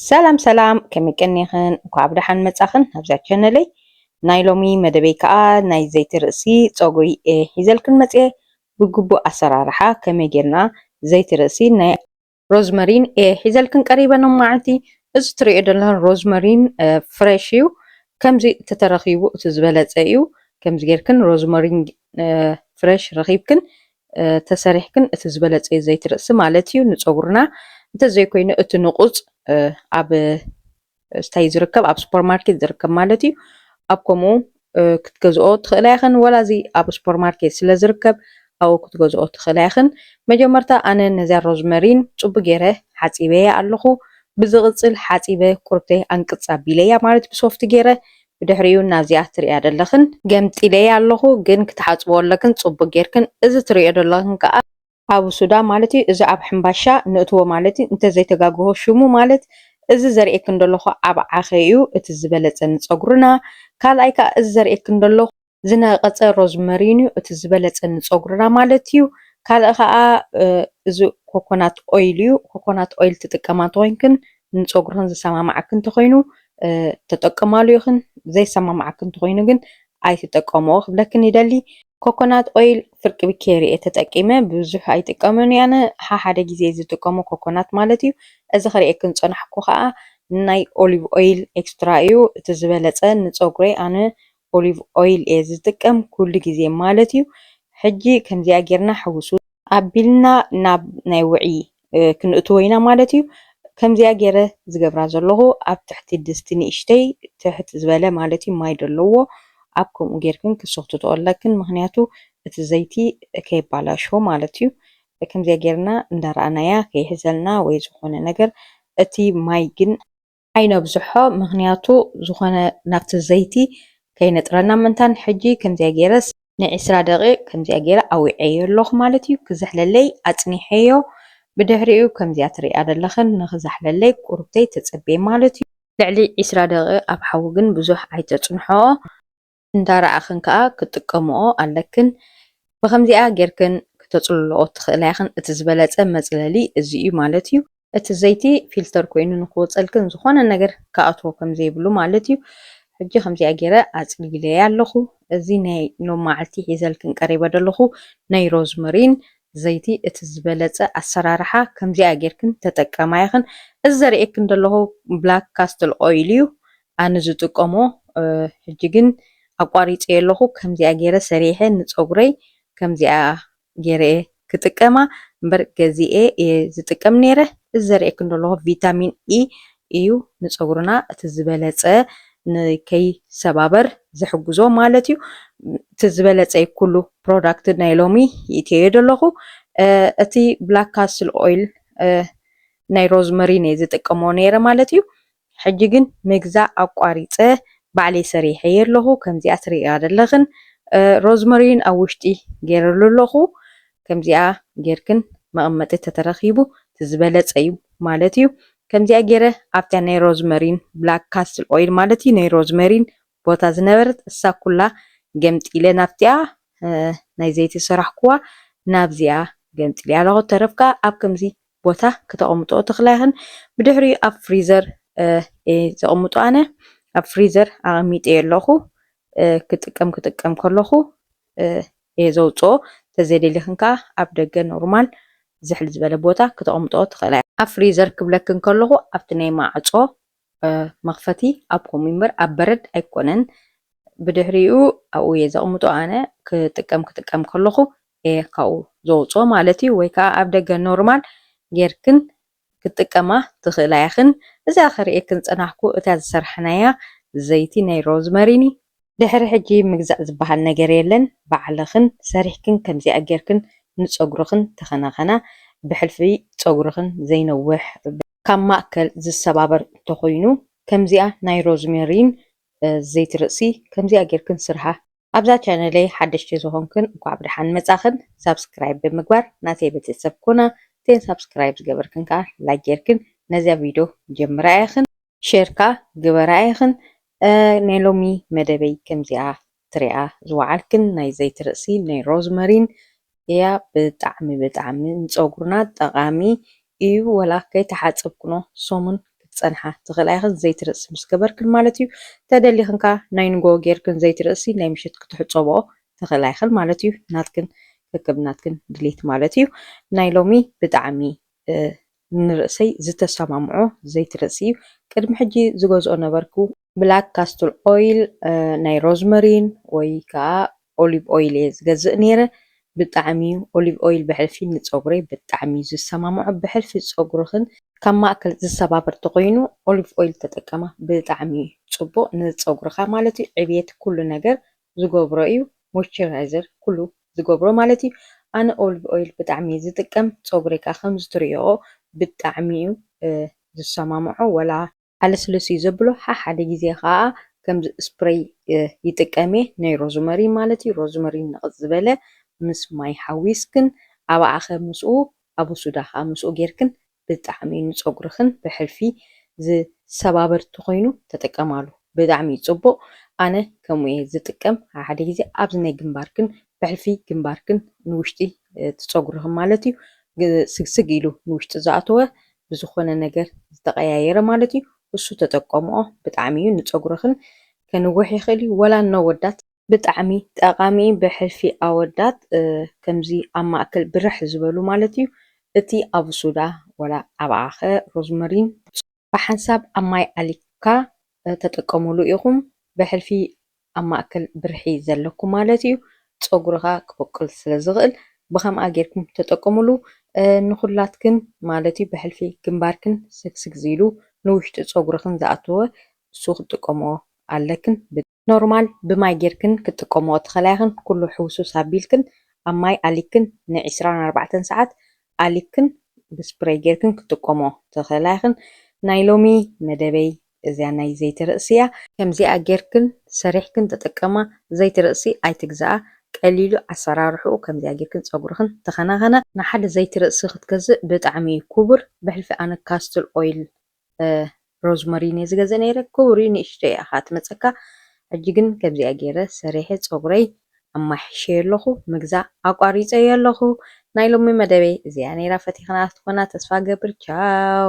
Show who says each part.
Speaker 1: ሰላም ሰላም ከመይ ቀኒኽን እኳ ኣብ ደሓን መጻኽን ኣብዛ ቻነለይ ናይ ሎሚ መደበይ ከዓ ናይ ዘይቲ ርእሲ ፀጉሪ ሒዘልክን መጽአ ብግቡእ ኣሰራርሓ ከመይ ጌርና ዘይቲ ርእሲ ናይ ሮዝመሪን ሒዘልክን ቀሪበ መዓልቲ እዚ ትሪኦ ዘለኹም ሮዝመሪን ፍሬሽ እዩ ከምዚ ተተረኺቡ እቲ ዝበለፀ እዩ ከምዚ ጌርክን ሮዝመሪን ፍሬሽ ረኺብክን ተሰሪሕክን እቲ ዝበለፀ ዘይቲ ርእሲ ማለት እዩ ንፀጉርና እንተዘይኮይኑ እቲ ንቁፅ ኣብ ስታይ ዝርከብ ኣብ ሱፐርማርኬት ዝርከብ ማለት እዩ ኣብ ከምኡ ክትገዝኦ ትኽእላ ኢኽን ወላዚ ኣብ ሱፐርማርኬት ስለ ዝርከብ ኣብኡ ክትገዝኦ ትኽእላ ኢኽን መጀመርታ ኣነ ነዚኣ ሮዝመሪን ፅቡቅ ጌረ ሓፂበያ ኣለኹ ብዝቕፅል ሓፂበ ቁርብተይ ኣንቅፅ ኣቢለያ ማለት ብሶፍቲ ጌረ ብድሕሪኡ ናብዚኣ ትሪእያ ዘለኽን ገምጢለያ ኣለኹ ግን ክትሓፅቦ ኣለክን ፅቡቅ ጌርክን እዚ ትሪኦ ዘለኽን ከዓ ኣብ ሱዳ ማለት እዩ እዚ ኣብ ሕምባሻ ንእትዎ ማለት እዩ እንተዘይተጋግሆ ሽሙ ማለት እዚ ዘርእየክን ዘለኹ ኣብ ዓኸ እዩ እቲ ዝበለፀ ንፀጉርና ካልኣይ ከዓ እዚ ዘርእየክን ዘለኹ ዝነቐፀ ሮዝመሪን እዩ እቲ ዝበለፀ ንፀጉርና ማለት እዩ ካልእ ከዓ እዚ ኮኮናት ኦይል እዩ ኮኮናት ኦይል ትጥቀማ እንተኮይንክን ንፀጉርክን ዝሰማማዓክን እንተኮይኑ ተጠቀማሉ ኢኽን ዘይሰማማዓክን እንተኮይኑ ግን ኣይትጥቀምኦ ክብለክን ይደሊ ኮኮናት ኦይል ፍርቂ ብኬሪኤ ተጠቂመ ብዙሕ ኣይጥቀምን ኣነ ሓደ ግዜ ዝጥቀሞ ኮኮናት ማለት እዩ እዚ ክሪአክን ፀናሕኩ ከዓ ናይ ኦሊቭ ኦይል ኤክስትራ እዩ እቲ ዝበለፀ ንፀጉረይ ኣነ ኦሊቭ ኦይል እየ ዝጥቀም ኩሉ ግዜ ማለት እዩ ሕጂ ከምዚኣ ጌርና ሕውሱ ኣቢልና ናብ ናይ ውዒ ክንእትዎ ኢና ማለት እዩ ከምዚኣ ጌረ ዝገብራ ዘለኹ ኣብ ትሕቲ ድስቲ ንእሽተይ ትሕት ዝበለ ማለት እዩ ማይ ዘለዎ ኣብ ከምኡ ጌርክን ክሰክትቶ ኣለክን ምክንያቱ እቲ ዘይቲ ከይባላሾ ማለት እዩ ከምዚኣ ጌርና እንዳረኣናያ ከይሕዘልና ወይ ዝኾነ ነገር እቲ ማይ ግን ኣይነብዝሖ ምክንያቱ ዝኾነ ናብቲ ዘይቲ ከይነጥረና ምንታን ሕጂ ከምዚኣ ጌረስ ን20 ደቂቕ ከምዚኣ ጌረ ኣዊዐዮ ኣለኹ ማለት እዩ ክዘሕለለይ ኣፅኒሐዮ ብድሕሪኡ ከምዚኣ ትሪእያ ዘለኽን ንክዘሕለለይ ቁርብተይ ተፀበየ ማለት እዩ ልዕሊ 20 ደቂቕ ኣብ ሓዊ ግን ብዙሕ ኣይተፅንሖ እንዳረኣኽን ከዓ ክጥቀምኦ ኣለክን ብከምዚኣ ጌርክን ክተፅልልኦ ትኽእላ ኢኽን እቲ ዝበለፀ መፅለሊ እዚ እዩ ማለት እዩ እቲ ዘይቲ ፊልተር ኮይኑ ንክወፀልክን ዝኾነ ነገር ክኣትዎ ከምዘይብሉ ማለት እዩ ሕጂ ከምዚኣ ጌረ ኣፅሊለያ ኣለኹ እዚ ናይ ሎም መዓልቲ ሒዘልክን ቀሪበ ዘለኹ ናይ ሮዝመሪን ዘይቲ እቲ ዝበለፀ ኣሰራርሓ ከምዚኣ ጌርክን ተጠቀማ ኢኽን እዚ ዘርእየክን ዘለኹ ብላክ ካስትል ኦይል እዩ ኣነ ዝጥቀሞ ሕጂ ግን ኣቋሪፀ ኣለኹ ከምዚኣ ጌረ ሰሪሐ ንፀጉረይ ከምዚኣ ጌረ ክጥቀማ እምበር ገዚኤ ዝጥቀም ነይረ እዚ ዘርእየክን ዘለኹ ቪታሚን ኢ እዩ ንፀጉርና እቲ ዝበለፀ ንከይሰባበር ዝሕግዞ ማለት እዩ እቲ ዝበለፀ ኩሉ ፕሮዳክት ናይ ሎሚ ይእትዮ ዘለኹ እቲ ብላክ ካስትል ኦይል ናይ ሮዝመሪን እየ ዝጥቀሞ ነይረ ማለት እዩ ሕጂ ግን ምግዛእ ኣቋሪፀ ባዕለይ ሰሪሐየ ኣለኹ ከምዚኣ ትሪእያ ዘለኽን ሮዝመሪን ኣብ ውሽጢ ገይረሉ ኣለኹ ከምዚኣ ጌርክን መቐመጢ ተተረኺቡ ዝበለፀ እዩ ማለት እዩ ከምዚኣ ጌረ ኣብታ ናይ ሮዝመሪን ብላክ ካስትል ኦይል ማለት እዩ ናይ ሮዝመሪን ቦታ ዝነበረት እሳ ኩላ ገምጢለ ናብቲኣ ናይ ዘይቲ ስራሕክዋ ናብዚኣ ገምጢለ ኣለኹ ተረፍካ ኣብ ከምዚ ቦታ ክተቐምጦ ትኽእላ ኢኽን ብድሕሪኡ ኣብ ፍሪዘር ዘቐምጦ ኣነ ኣብ ፍሪዘር ኣቐሚጠዮ ኣለኹ ክጥቀም ከለኹ እየ ዘውፅኦ ተዘይደሊኽን ከዓ ኣብ ደገ ኖርማል ዝሕል ዝበለ ቦታ ክተቐምጦ ትኽእላ ኣብ ፍሪዘር ክብለክን ከለኹ ኣብቲ ናይ ማዕፆ መኽፈቲ ኣብ ከምኡ እምበር ኣብ በረድ ኣይኮነን ብድሕሪኡ ኣብኡ እየ ዘቕምጦ ኣነ ክጥቀም ከለኹ እየ ካብኡ ዘውፅኦ ማለት እዩ ወይ ከዓ ኣብ ደገ ኖርማል ጌርክን ክጥቀማ ትኽእላ ኢኽን እዛ ክሪአክን ፀናሕኩ እታ ዝሰርሐናያ ዘይቲ ናይ ሮዝመሪን ድሕሪ ሕጂ ምግዛእ ዝበሃል ነገር የለን ባዕልኽን ሰሪሕክን ከምዚኣ ጌርክን ንፀጉርክን ተኸናኸና ብሕልፊ ፀጉርክን ዘይነውሕ ካብ ማእከል ዝሰባበር እንተኮይኑ ከምዚኣ ናይ ሮዝመሪን ዘይቲ ርእሲ ከምዚኣ ጌርክን ስርሓ ኣብዛ ቻነለይ ሓደሽቲ ዝኾንክን እኳ ብድሓን መጻኽን ሳብስክራይብ ብምግባር ናተይ ቤተሰብ ኮና ተን ሳብስክራይብ ዝገበርክን ከዓ ላይክ ጌርክን ነዚያ ቪድዮ ጀምራ ኢኽን ሼርካ ግበራ ኢኽን ናይ ሎሚ መደበይ ከምዚኣ ትሪኣ ዝወዓልክን ናይ ዘይቲ ርእሲ ናይ ሮዝመሪን እያ ብጣዕሚ ንፀጉርና ጠቃሚ እዩ ወላ ከይተሓፀብክኖ ሶሙን ክትፀንሓ ትኽእል ኣይኽን ዘይቲ ርእሲ ምስ ገበርክን ማለት እዩ ተደሊኽንካ ናይ ንጎ ጌርክን ዘይቲ ርእሲ ናይ ምሽት ክትሕፀብኦ ትኽእል ኣይኽን ማለት እዩ ናትክን ከከብ ናትክን ድሌት ማለት እዩ ናይ ሎሚ ብጣዕሚ ንርእሰይ ዝተሰማምዖ ዘይቲ ርእሲ እዩ ቅድሚ ሕጂ ዝገዝኦ ነበርኩ ብላክ ካስትል ኦይል ናይ ሮዝመሪን ወይ ከዓ ኦሊቭ ኦይል እየ ዝገዝእ ነይረ ብጣዕሚ ኦሊቭ ኦይል ብሕልፊ ንፀጉረይ ብጣዕሚ ዝሰማምዖ ብሕልፊ ፀጉርኽን ካብ ማእከል ዝሰባበር ተኮይኑ ኦሊቭ ኦይል ተጠቀማ ብጣዕሚ ፅቡቅ ንፀጉርካ ማለት እዩ ዕብየት ኩሉ ነገር ዝገብሮ እዩ ሞይስቸራይዘር ኩሉ ዝገብሮ ማለት እዩ ኣነ ኦሊቭ ኦይል ብጣዕሚ ዝጥቀም ፀጉረይካ ከም ዝትሪኦ ብጣዕሚ እዩ ዝሰማምዖ ወላ ኣለስልስ እዩ ዘብሎ ሓደ ግዜ ከዓ ከምዚ ስፕሬይ ይጥቀም እየ ናይ ሮዝመሪ ማለት እዩ ሮዝመሪ ንቕፅ ዝበለ ምስ ማይ ሓዊስክን ኣባዓኸ ምስኡ ኣበሱዳኻ ምስኡ ጌርክን ብጣዕሚ ንፀጉርክን ብሕልፊ ዝሰባበር ተኮይኑ ተጠቀማሉ ብጣዕሚ ፅቡቅ ኣነ ከምኡ እየ ዝጥቀም ሓደ ግዜ ኣብዚ ናይ ግንባርክን ብሕልፊ ግንባርክን ንውሽጢ ፀጉርክን ማለት እዩ ስግስግ ኢሉ ንውሽጢ ዝኣተወ ብዝኾነ ነገር ዝተቀያየረ ማለት እዩ እሱ ተጠቀምኦ ብጣዕሚ እዩ ንፀጉርክን ከንውሕ ይኽእል እዩ ወላ ንኣወዳት ብጣዕሚ ጠቃሚ ብሕልፊ ኣወዳት ከምዚ ኣብ ማእከል ብርሕ ዝበሉ ማለት እዩ እቲ ኣበሱዳ ወላ ኣባዓኸ ሮዝመሪን ብሓንሳብ ኣብ ማይ ኣሊኽካ ተጠቀምሉ ኢኹም ብሕልፊ ኣብ ማእከል ብርሒ ዘለኩም ማለት እዩ ፀጉርካ ክበቁል ስለ ዝኽእል ብከምኣ ጌርኩም ተጠቀምሉ ንኩላትክን ማለት እዩ ብሕልፊ ግንባርክን ስግስግ ኢሉ ንውሽጢ ፀጉርክን ዝኣተወ እሱ ክትጥቀምዎ ኣለክን ኖርማል ብማይ ጌርክን ክትጥቀምዎ ትኽእል ኣይኽን ኩሉ ሕውሱስ ኣቢልክን ኣብ ማይ ኣሊክን ን24 ሰዓት ኣሊክን ብስፕሬይ ጌርክን ክትጥቀምዎ ትኽእል ኣይኽን ናይ ሎሚ መደበይ እዚኣ ናይ ዘይቲ ርእሲ እያ ከምዚኣ ጌርክን ሰሪሕክን ተጠቀማ ዘይቲ ርእሲ ኣይትግዛኣ ቀሊሉ ኣሰራርሕኡ ከምዚኣ ጌርክን ፀጉርክን ተኸናኸና ንሓደ ዘይቲ ርእሲ ክትገዝእ ብጣዕሚ ክቡር ብሕልፊ ኣነ ካስትል ኦይል ሮዝመሪን እየ ዝገዝእ ነይረ ክቡር እዩ ንእሽተይ ኢኻ ትመፀካ ሕጂ ግን ከምዚኣ ገይረ ሰሪሐ ፀጉረይ ኣማሕሸየ ኣለኹ ምግዛእ ኣቋሪፀየ ኣለኹ ናይ ሎሚ መደበይ እዚኣ ነይራ ፈቲኽና ክትኮና ተስፋ ገብር ቻው